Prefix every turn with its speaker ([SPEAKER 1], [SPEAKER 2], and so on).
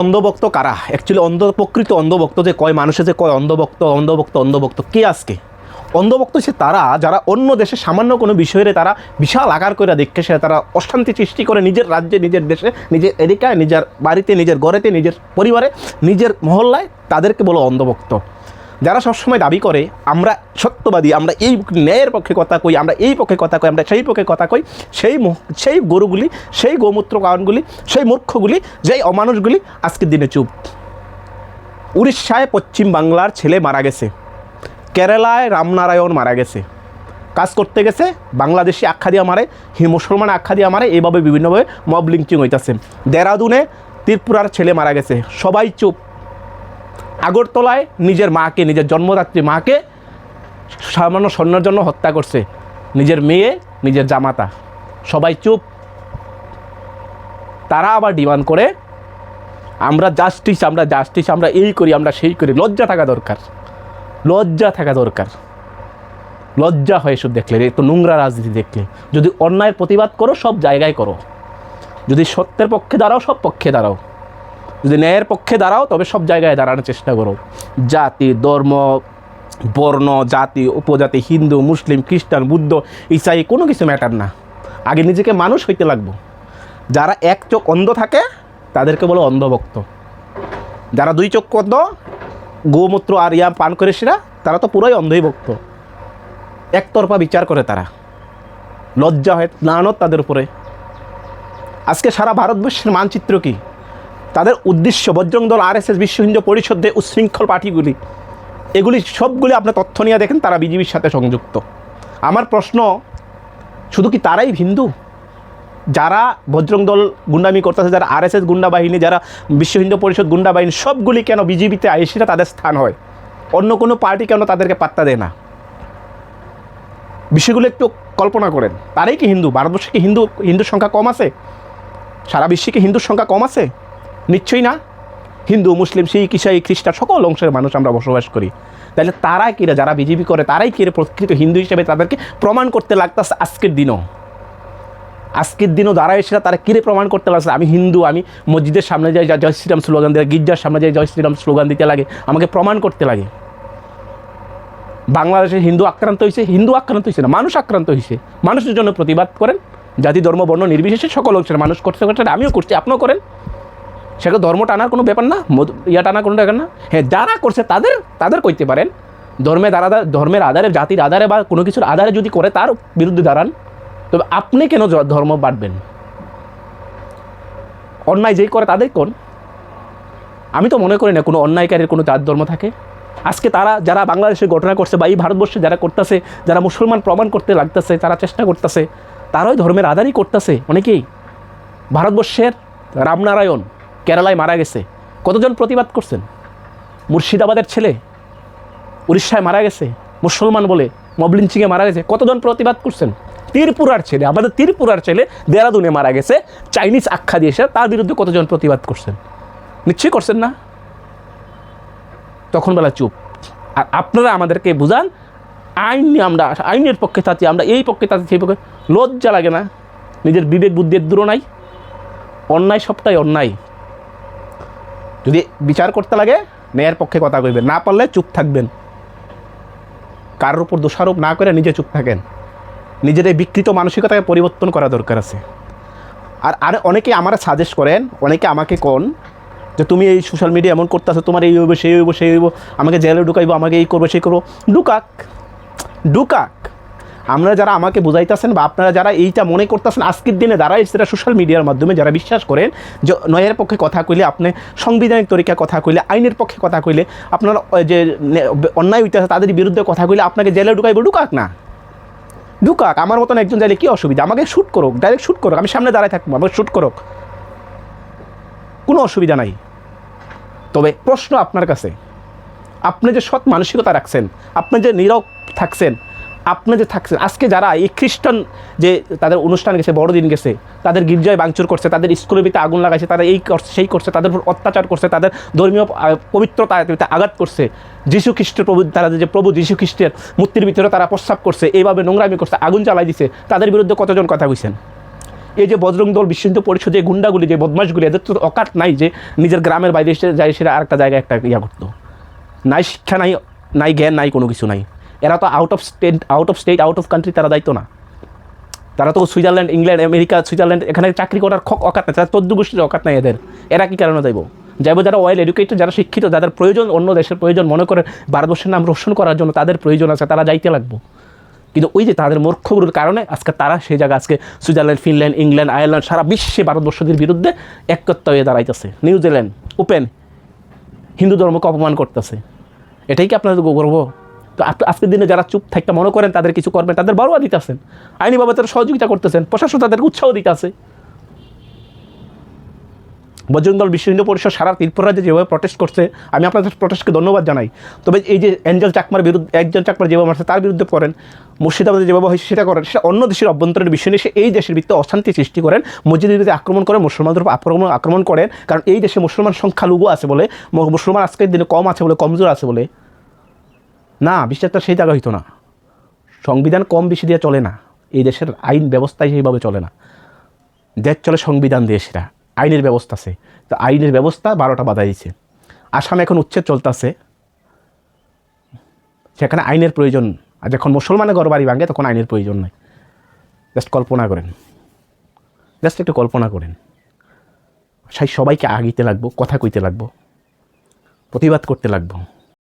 [SPEAKER 1] অন্ধভক্ত কারা? অ্যাকচুয়ালি প্রকৃত অন্ধভক্ত যে কয় মানুষে যে কয় অন্ধভক্ত অন্ধভক্ত অন্ধভক্ত কে আজকে? অন্ধভক্ত সে তারা যারা অন্য দেশে সামান্য কোনো বিষয়ে তারা বিশাল আকার করে দেখে সে তারা অশান্তি সৃষ্টি করে নিজের রাজ্যে, নিজের দেশে, নিজের এলাকায়, নিজের বাড়িতে, নিজের ঘরেতে, নিজের পরিবারে, নিজের মহল্লায়, তাদেরকে বলো অন্ধভক্ত। যারা সবসময় দাবি করে আমরা সত্যবাদী, আমরা এই ন্যায়ের পক্ষে কথা কই, আমরা এই পক্ষে কথা কই, আমরা সেই পক্ষে কথা কই, সেই গরুগুলি, সেই গোমূত্র কারণগুলি, সেই মূর্খগুলি, যেই অমানুষগুলি আজকের দিনে চুপ। উড়িষ্যায় পশ্চিম বাংলার ছেলে মারা গেছে, কেরালায় রামনারায়ণ মারা গেছে, কাজ করতে গেছে, বাংলাদেশি আখ্যা দিয়া মারে, মুসলমান আখ্যা দিয়া মারে, এইভাবে বিভিন্নভাবে মব লিঞ্চিং হইতেছে। দেরাদুনে ত্রিপুরার ছেলে মারা গেছে, সবাই চুপ। আগরতলায় নিজের মাকে, নিজের জন্মদাত্রী মাকে সামান্য স্বর্ণের জন্য হত্যা করছে নিজের মেয়ে, নিজের জামাতা, সবাই চুপ। তারা আবার ডিমান্ড করে আমরা জাস্টিস, আমরা জাস্টিস, আমরা এই করি, আমরা সেই করি। লজ্জা থাকা দরকার, লজ্জা থাকা দরকার। লজ্জা হয় এসব দেখলে, একটু নোংরা রাজনীতি দেখলে। যদি অন্যায়ের প্রতিবাদ করো সব জায়গায় করো, যদি সত্যের পক্ষে দাঁড়াও সব পক্ষে দাঁড়াও, যদি ন্যায়ের পক্ষে দাঁড়াও তবে সব জায়গায় দাঁড়ানোর চেষ্টা করো। জাতি, ধর্ম, বর্ণ, জাতি, উপজাতি, হিন্দু, মুসলিম, খ্রিস্টান, বুদ্ধ, ইসাই কোনো কিছু ম্যাটার না। আগে নিজেকে মানুষ হইতে লাগবো। যারা এক চোখ অন্ধ থাকে তাদেরকে বলো অন্ধভক্ত। যারা দুই চোখ অন্ধ, গোমূত্র আর ইয়া পান করে সেরা, তারা তো পুরোই অন্ধই ভক্ত। একতরফা বিচার করে তারা, লজ্জা হয় লানত তাদের উপরে। আজকে সারা ভারতবর্ষের মানচিত্র কি? তাদের উদ্দেশ্য বজরং দল, RSS, বিশ্ব হিন্দু পরিষদ, উচ্ছৃঙ্খল পার্টিগুলি, এগুলি সবগুলি আপনার তথ্য নিয়ে দেখেন তারা বিজেপির সাথে সংযুক্ত। আমার প্রশ্ন, শুধু কি তারাই হিন্দু? যারা বজরং দল গুন্ডামি করতেছে, যারা RSS গুন্ডা বাহিনী, যারা বিশ্ব হিন্দু পরিষদ গুন্ডা বাহিনী, সবগুলি কেন বিজেপিতে আইসিরা তাদের স্থান হয়? অন্য কোনো পার্টি কেন তাদেরকে পাত্তা দেয় না? বিষয়গুলো একটু কল্পনা করেন। তারাই কি হিন্দু? ভারতবর্ষে কি হিন্দুর সংখ্যা কম আছে? সারা বিশ্বে কি হিন্দুর সংখ্যা কম আছে? নিশ্চয়ই না। হিন্দু, মুসলিম, শিখ, ইসাই, খ্রিস্টান সকল অংশের মানুষ আমরা বসবাস করি। তাহলে তারাই কিরা, যারা বিজেপি করে তারাই কিরে প্রকৃত হিন্দু হিসেবে তাদেরকে প্রমাণ করতে লাগতেছে। আজকের দিনও যারা এসে তারা কিরে প্রমাণ করতে লাগছে আমি হিন্দু, আমি মসজিদের সামনে যাই জয় শ্রীরাম স্লোগান দিয়ে, গির্জার সামনে যাই জয় শ্রীরাম স্লোগান দিতে লাগে, আমাকে প্রমাণ করতে লাগে। বাংলাদেশে হিন্দু আক্রান্ত হয়েছে না, মানুষ আক্রান্ত হয়েছে। মানুষের জন্য প্রতিবাদ করেন, জাতি, ধর্ম, বর্ণ নির্বিশেষে সকল অংশের মানুষ করতে, আমিও করছি, আপনিও করেন। সেটা ধর্ম টানার কোনো ব্যাপার না, টানার কোনো ব্যাপার না। হ্যাঁ, যারা করছে তাদের কইতে পারেন, ধর্মের আধারে, জাতির আধারে বা কোনো কিছুর আধারে যদি করে তার বিরুদ্ধে দাঁড়ান। তবে আপনি কেন ধর্ম বাড়বেন? অন্যায় যেই করে তাদের কোন? আমি তো মনে করি না কোনো অন্যায়কারীর কোনো জাত ধর্ম থাকে। আজকে তারা যারা বাংলাদেশে ঘটনা করছে বা এই ভারতবর্ষে যারা করতেছে, যারা মুসলমান প্রমাণ করতে লাগতেছে, তারা চেষ্টা করতেছে, তারাই ধর্মের আধারই করতেছে অনেকেই। ভারতবর্ষের রামনারায়ণ কেরালায় মারা গেছে, কতজন প্রতিবাদ করছেন? মুর্শিদাবাদের ছেলে উড়িষ্যায় মারা গেছে, মুসলমান বলে মব লিঞ্চিংয়ে মারা গেছে, কতজন প্রতিবাদ করছেন? ত্রিপুরার ছেলে, আমাদের ত্রিপুরার ছেলে দেরাদুনে মারা গেছে, চাইনিজ আখ্যা দিয়েছে, তার বিরুদ্ধে কতজন প্রতিবাদ করছেন? নিশ্চয়ই করছেন না। তখন বেলা চুপ। আর আপনারা আমাদেরকে বুঝান আমরা আইনের পক্ষে থাকি, আমরা এই পক্ষে থাকি, সেই পক্ষে। লজ্জা লাগে না? নিজের বিবেক বুদ্ধির দূর নাই? অন্যায় সবটাই অন্যায়। যদি বিচার করতে লাগে ন্যায়ের পক্ষে কথা কইবেন, না পারলে চুপ থাকবেন। কারোর উপর দোষারোপ না করে নিজে চুপ থাকেন। নিজের এই বিকৃত মানসিকতাকে পরিবর্তন করা দরকার আছে। আর অনেকে আমার সাজেস্ট করেন, অনেকে আমাকে কোন যে তুমি এই সোশ্যাল মিডিয়া এমন করতেছো, তোমার এই হইব, সেই হইব, সেই হইব, আমাকে জেলে ঢুকাইবো, আমাকে এই করবো, সেই করবো। ঢুকাক। আপনারা যারা আমাকে বুঝাইতেছেন বা আপনারা যারা এইটা মনে করতেছেন আজকের দিনে যারা সেটা সোশ্যাল মিডিয়ার মাধ্যমে যারা বিশ্বাস করেন যে ন্যায়ের পক্ষে কথা কইলে, আপনি সাংবিধানিক তরিকা কথা কইলে, আইনের পক্ষে কথা কইলে, আপনারা যে অন্যায় হইতেছে তাদের বিরুদ্ধে কথা কইলে আপনাকে জেলে ঢুকাইবো, ঢুকাক। আমার মতন একজন যাইলে কী অসুবিধা? আমাকে শ্যুট করুক, ডাইরেক্ট শ্যুট করুক, আমি সামনে দাঁড়ায় থাকবো, আমাকে শ্যুট করুক, কোনো অসুবিধা নাই। তবে প্রশ্ন আপনার কাছে, আপনি যে সৎ মানসিকতা রাখছেন, আপনি যে নীরব থাকছেন, আজকে যারা এই খ্রিস্টান যে তাদের অনুষ্ঠান গেছে, বড়দিন গেছে, তাদের গির্জায় ভাঙচুর করছে, তাদের স্কুলের ভিতরে আগুন লাগাইছে, তাদের এই করছে সেই করছে, তাদের উপর অত্যাচার করছে, তাদের ধর্মীয় পবিত্রতাতে আঘাত করছে, যীশু খ্রিস্টের তারা যে প্রভু যীশু খ্রিস্টের মূর্তির ভিতরে তারা প্রস্রাব করছে, এইভাবে নোংরামি করছে, আগুন জ্বালাই দিছে, তাদের বিরুদ্ধে কতজন কথা কইছেন? এই যে বজরং দল, বিশ্ব হিন্দু পরিষদ, যে গুন্ডাগুলি, যে বদমাশগুলি, এদের তো অকাত নাই যে নিজের গ্রামের বাইরে এসে যায় সেটা আরেকটা জায়গায় একটা ইয়া করতো। নাই শিক্ষা, নাই নাই জ্ঞান, নাই কোনো কিছু নাই। এরা তো out of state out of country তারা দায়িত্ব না। তারা তো সুইজারল্যান্ড, ইংল্যান্ড, আমেরিকা, সুইজারল্যান্ড এখানে চাকরি করার অকাত নাই, তারা 14 গোষ্ঠীর অকাত নাই এদের। এরা কী কারণে যাইবো যারা ওয়েল এডুকেটেড, যারা শিক্ষিত, যাদের প্রয়োজন, অন্য দেশের প্রয়োজন মনে করে ভারতবর্ষের নাম রোশন করার জন্য তাদের প্রয়োজন আছে, তারা যাইতে লাগবো। কিন্তু ওই যে তাদের মূর্খগুলোর কারণে আজকে তারা সেই জায়গায় আজকে সুইজারল্যান্ড, ফিনল্যান্ড, ইংল্যান্ড, আয়ারল্যান্ড, সারা বিশ্বে ভারতবর্ষের বিরুদ্ধে একত্র হয়ে দাঁড়াইতেছে। নিউজিল্যান্ড ওপেন হিন্দু ধর্মকে অপমান করতেছে। এটাই কি আপনাদের গর্ব? তো আজকের দিনে যারা চুপ থাকতে মনে করেন তাদের কিছু করবেন, তাদের বারোয়া দিতেছেন, আইনিভাবে তারা সহযোগিতা করতেছেন, প্রশাসন তাদেরকে উৎসাহ দিতেছে। বজরং দল, বিশ্ব হিন্দু পরিষদ সারা ত্রিপুরা রাজ্যে যেভাবে প্রটেস্ট করছে, আমি আপনাদের প্রটেস্টকে ধন্যবাদ জানাই। তবে এই যে একজন চাকমার যেভাবে মারছে তার বিরুদ্ধে করেন, মুর্শিদাবাদে যেভাবে হয়েছে সেটা করেন, সেটা অন্য দেশের অভ্যন্তরীণ বিষয় নিয়ে এই দেশের ভিত্তিতে অশান্তি সৃষ্টি করেন, মসজিদে আক্রমণ করেন, মুসলমানদের উপর আক্রমণ করেন। কারণ এই দেশে মুসলমান সংখ্যালঘু আছে বলে, মুসলমান আজকের দিনে কম আছে বলে, কমজোর আছে বলে না, বিশ্বাসটা সেই জায়গা হইতো না। সংবিধান কম বেশি দিয়ে চলে না, এই দেশের আইন ব্যবস্থায় সেইভাবে চলে না। দেশ চলে সংবিধান দিয়ে, সেটা আইনের ব্যবস্থা আছে। তো আইনের ব্যবস্থা 12টা বাধা দিয়েছে। আসামে এখন উচ্ছেদ চলতেছে, সেখানে আইনের প্রয়োজন। আর যখন মুসলমানের ঘর বাড়ি ভাঙে তখন আইনের প্রয়োজন নাই। জাস্ট কল্পনা করেন, জাস্ট একটু কল্পনা করেন। সবাইকে আগিতে লাগবো, কথা কইতে লাগবো, প্রতিবাদ করতে লাগবো।